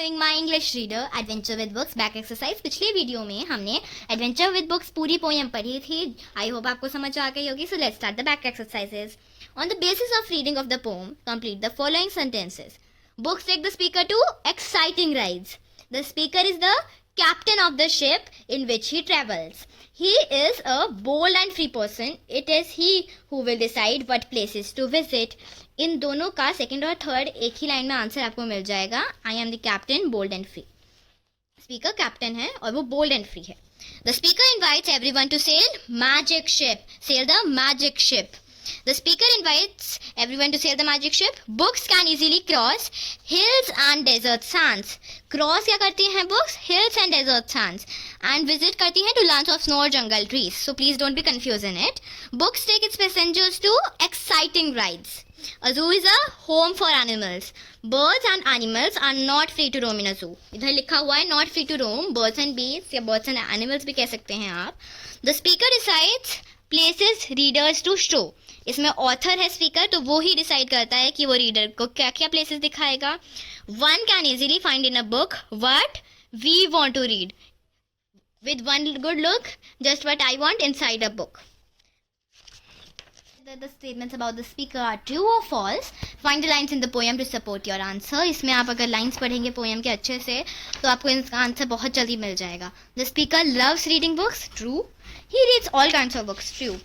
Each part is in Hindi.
Doing my English reader adventure with books back exercise. पिछले वीडियो में हमने एडवेंचर विद बुक्स पूरी पोएम पढ़ी थी। आई होप आपको समझ आ गई होगी। So let's start the back exercises. On the basis of reading of the poem complete the following sentences. Books take the speaker to exciting rides. The speaker is the captain of the ship in which he travels. He is a bold and free person. It is he who will decide what places to visit. इन दोनों का सेकंड और थर्ड एक ही लाइन में आंसर आपको मिल जाएगा। I am the captain bold and free. Speaker captain है और वो बोल्ड एंड फ्री है। The speaker invites everyone to sail magic ship. Sail the magic ship. The speaker invites everyone to sail the magic ship. Books can easily cross hills and desert sands. Cross क्या करती हैं books? Hills and desert sands. And visit करती हैं to lands of snow or jungle trees. So please don't be confused in it. Books take its passengers to exciting rides. A zoo is a home for animals. Birds and animals are not free to roam in a zoo. इधर लिखा हुआ है not free to roam. Birds and beasts या birds and animals भी कह सकते हैं आप. The speaker decides places readers to show. इसमें ऑथर है स्पीकर, तो वो ही डिसाइड करता है कि वो रीडर को क्या क्या प्लेसेस दिखाएगा। One can easily find in a book what we want to read with one good look just what I want inside a book. The statements about the speaker are true or false. Find the lines in the poem to support your answer. इसमें आप अगर लाइंस पढ़ेंगे पोएम के अच्छे से तो आपको इसका आंसर बहुत जल्दी मिल जाएगा। The speaker loves reading books. True. He reads all kinds of books. True.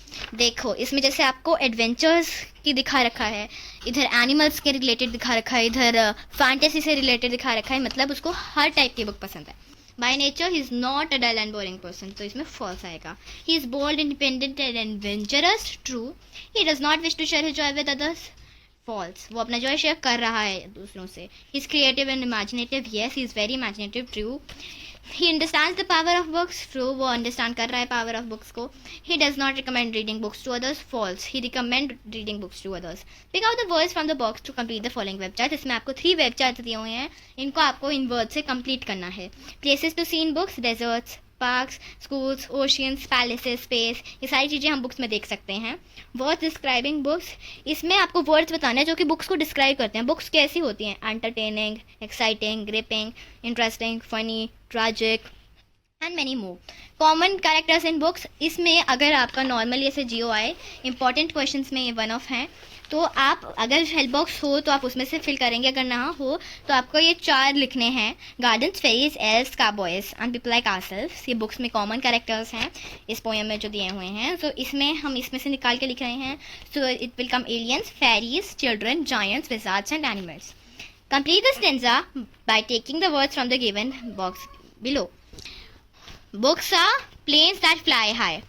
देखो इसमें जैसे आपको एडवेंचर्स की दिखा रखा है, इधर एनिमल्स के रिलेटेड दिखा रखा है, इधर फैंटेसी से रिलेटेड दिखा रखा है, मतलब उसको हर टाइप की बुक पसंद है। By nature, he is not a dull and boring person. तो इसमें false आएगा. He is bold, independent and adventurous. True. He does not wish to share his joy with others. False. वो अपना joy share कर रहा है दूसरों से. He is creative and imaginative. Yes, he is very imaginative. True. He understands the power of books. True. वो understand कर रहा है power of books को. He does not recommend reading books to others. False. He recommend reading books to others. Pick out the words from the box to complete the following web charts. इसमें आपको 3 web charts दिए हुए हैं, इनको आपको इन वर्ड से कंप्लीट करना है। Places to see in books, deserts, parks, schools, oceans, palaces, space, ये सारी चीज़ें हम बुक्स में देख सकते हैं। वर्ड्स डिस्क्राइबिंग बुक्स, इसमें आपको वर्ड्स बताने हैं जो कि बुक्स को डिस्क्राइब करते हैं। बुक्स कैसी होती हैं? Entertaining, exciting, gripping, interesting, funny, tragic and many more. Common characters in books, इसमें अगर आपका नॉर्मली ऐसे जियो आए इंपॉर्टेंट क्वेश्चंस में ये वन ऑफ हैं, तो आप अगर हेल्प बॉक्स हो तो आप उसमें से फिल करेंगे, अगर ना हो तो आपको ये 4 लिखने हैं। Gardens, fairies, elves, cowboys and people like ourselves, ये बुक्स में कॉमन कैरेक्टर्स हैं इस पोएम में जो दिए हुए हैं। सो इसमें हम इसमें से निकाल के लिख रहे हैं। So it will come aliens, fairies, children, giants, wizards and animals. Complete the stanza by taking the words from the given box below. Books are planes that fly high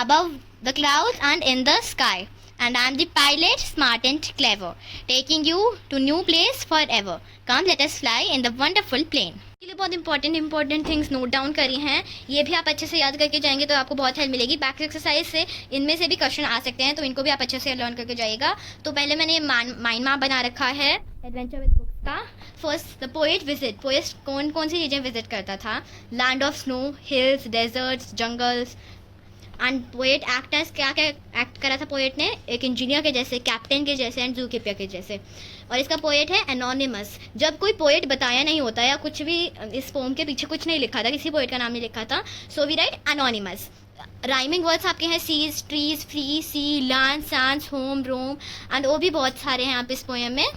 above the clouds and in the sky. And I am the pilot, smart and clever, taking you to new place forever. Come, let us fly in the wonderful plane. के लिए बहुत इंपॉर्टेंट थिंग्स नोट डाउन करी हैं, ये भी आप अच्छे से याद करके जाएंगे तो आपको बहुत हेल्प मिलेगी। बैक एक्सरसाइज से इनमें से भी क्वेश्चन आ सकते हैं, तो इनको भी आप अच्छे से लर्न करके जाइएगा। तो पहले मैंने माइंड मैप बना रखा है एडवेंचर विद बुक्स का। First the poet visit, poet कौन कौन सी चीज़ें विजिट करता था? Land of snow, hills, deserts, jungles. And poet actors क्या क्या एक्ट करा था पोएट ने? एक इंजीनियर के जैसे, कैप्टन के जैसे एंड जू कीपर के जैसे। और इसका पोएट है एनोनिमस। जब कोई पोएट बताया नहीं होता या कुछ भी इस पोम के पीछे कुछ नहीं लिखा था, किसी पोएट का नाम नहीं लिखा था, so we write anonymous. Rhyming words आपके हैं seas, trees, free, sea, land, sands, home, Rome and और भी बहुत सारे हैं आप इस पोएम में।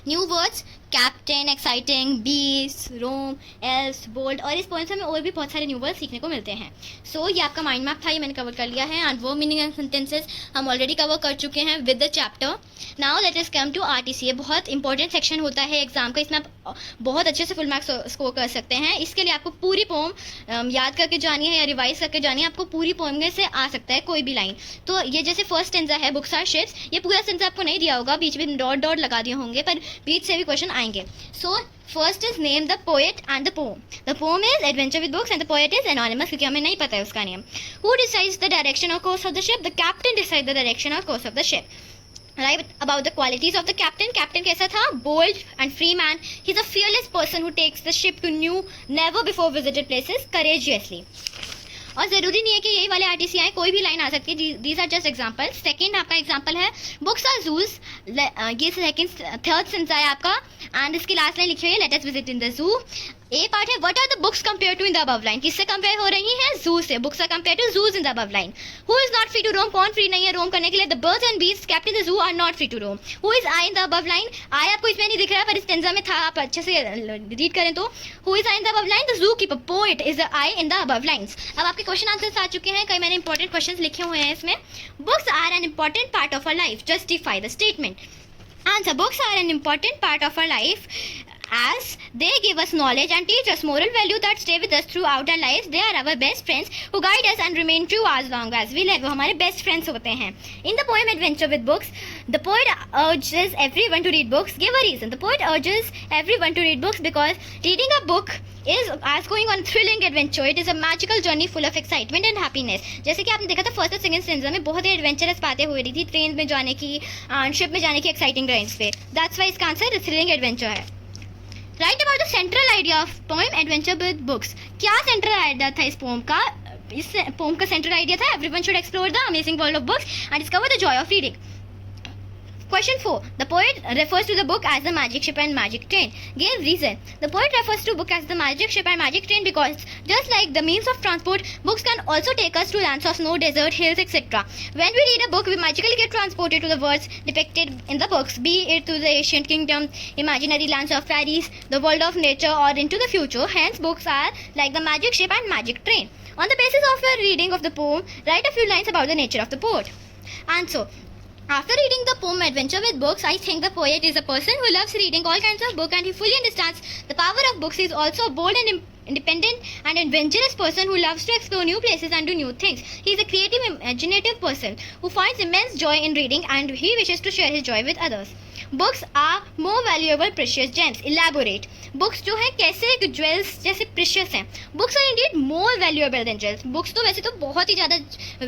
न्यू वर्ड्स कैप्टन, एक्साइटिंग, बीस, रोम, एल्व्स, बोल्ड, और इस पोएम से हमें और भी बहुत सारे न्यू वर्ड्स सीखने को मिलते हैं। सो ये आपका माइंड मैप था, ये मैंने कवर कर लिया है। एंड वो मीनिंग एंड सेंटेंसेस हम ऑलरेडी कवर कर चुके हैं with the chapter. Now let us come to RTC. ये बहुत इंपॉर्टेंट सेक्शन होता है एग्जाम का, इसमें आप बहुत अच्छे से फुल मार्क्स स्कोर कर सकते हैं। इसके लिए आपको पूरी पोम याद करके जानी है या रिवाइज करके जानी है। आपको पूरी पोम में से आ सकता है कोई भी लाइन। तो ये जैसे फर्स्ट स्टेंजा है, बुक्स आर शिप्स, ये पूरा स्टेंजा आपको नहीं दिया होगा, बीच में डॉट डॉट लगा दिए होंगे, पर बीच से भी क्वेश्चन आएंगे। So first is name the poet and the poem. The poem is adventure with books and the poet is anonymous, क्योंकि हमें नहीं पता है उसका name. Who decides the direction और course of the ship? The captain decide the direction और course of the ship. Right, about the qualities of the captain. Captain कैसा था? Bold and free man. He's a fearless person who takes the ship to new, never before visited places courageously. और ज़रूरी नहीं है कि यही वाले आर्टिस्ट आए, कोई भी लाइन आ सकती है। These are just example. Second आपका एग्जाम्पल है बुक्स आर जूज, ये सेकेंड थर्ड सेंस है आपका, एंड इसकी लास्ट लाइन लिखी हुई है let us visit in the zoo. A part है what are the books compare to in the above line, किससे कंपेयर हो रही हैं? जू से। Books are compare to zoos in the above line. Who is not free to roam, कौन फ्री नहीं है रोम करने के लिए? The birds and beast kept in the zoo are not free to roam. Who is I in the above line, आई आपको इसमें नहीं दिख रहा है पर इस टेंजा में था, आप अच्छे से रीड करें तो who is I in the above line? The zoo keeper poet is the I in the above lines. अब आपके क्वेश्चन आंसर्स आ चुके हैं, कई मैंने इंपॉर्टेंट क्वेश्चन लिखे हुए हैं इसमें। Books are an important part of our life, justify the statement. Answer, books are an important part of our life as they give us knowledge and teach us moral value that stay with us throughout our lives. They are our best friends who guide us and remain true as long as we live. वो हमारे best friends होते हैं. In the poem Adventure with Books, the poet urges everyone to read books. Give a reason. The poet urges everyone to read books because reading a book is as going on thrilling adventure. It is a magical journey full of excitement and happiness. जैसे कि आपने देखा था फर्स्ट और सेकंड स्टेंजा में बहुत ही एडवेंचरस बातें हो रही थी, ट्रेन में जाने की, शिप में जाने की, एक्साइटिंग राइड्स पे. दैट्स वाई इसका आंसर थ्रिलिंग एडवेंचर है. Right about the central idea of poem adventure with books. क्या सेंट्रल आइडिया था इस पोम का? इस पोम का सेंट्रल आइडिया था everyone should explore the amazing world of books and discover the Joy of reading. Question 4. The poet refers to the book as the magic ship and magic train. Give reason. The poet refers to book as the magic ship and magic train because just like the means of transport, books can also take us to lands of snow, desert, hills, etc. When we read a book, we magically get transported to the worlds depicted in the books, be it to the ancient kingdom, imaginary lands of fairies, the world of nature, or into the future. Hence, books are like the magic ship and magic train. On the basis of your reading of the poem, write a few lines about the nature of the poet. Answer. After reading the poem Adventure with Books, I think the poet is a person who loves reading all kinds of books and he fully understands the power of books. He is also a bold and independent and adventurous person who loves to explore new places and do new things. He is a creative, imaginative person who finds immense joy in reading and he wishes to share his joy with others. Books are more valuable precious gems. Elaborate. Books जो है कैसे ज्वेल्स जैसे प्रेशियस हैं. Books are indeed more valuable than jewels. Books तो वैसे तो बहुत ही ज़्यादा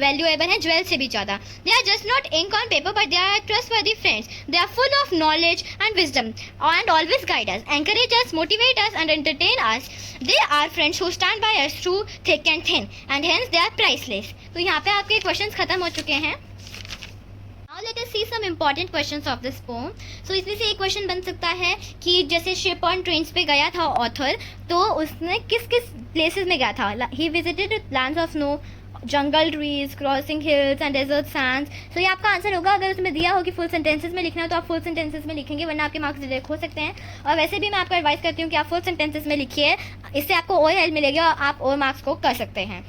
वैल्यूएबल हैं, ज्वेल्स से भी ज़्यादा. They are just not ink on paper but they are trustworthy friends. They are full of knowledge and wisdom and always guide us, encourage us, motivate us and entertain us. They are friends who stand by us through thick and thin and hence they are priceless. तो यहाँ पे आपके क्वेश्चंस खत्म हो चुके हैं. Now let us see some important questions of this poem. So इसमें से एक क्वेश्चन बन सकता है कि जैसे शिप ऑन ट्रेन्स पे गया था ऑथर, तो उसने किस किस प्लेसेस में गया था? He visited lands of snow, jungle, trees, crossing hills and desert sands. तो ये आपका आंसर होगा. अगर उसमें दिया हो कि फुल सेंटेंसेस में लिखना है तो आप फुल सेंटेंसेस में लिखेंगे, वरना आपके मार्क्स डिडक्ट हो सकते हैं. और वैसे भी मैं आपको एडवाइस करती हूँ कि आप फुल सेंटेंसेस में लिखिए, इससे आपको और हेल्प मिलेगी और आप और मार्क्स को कर सकते हैं.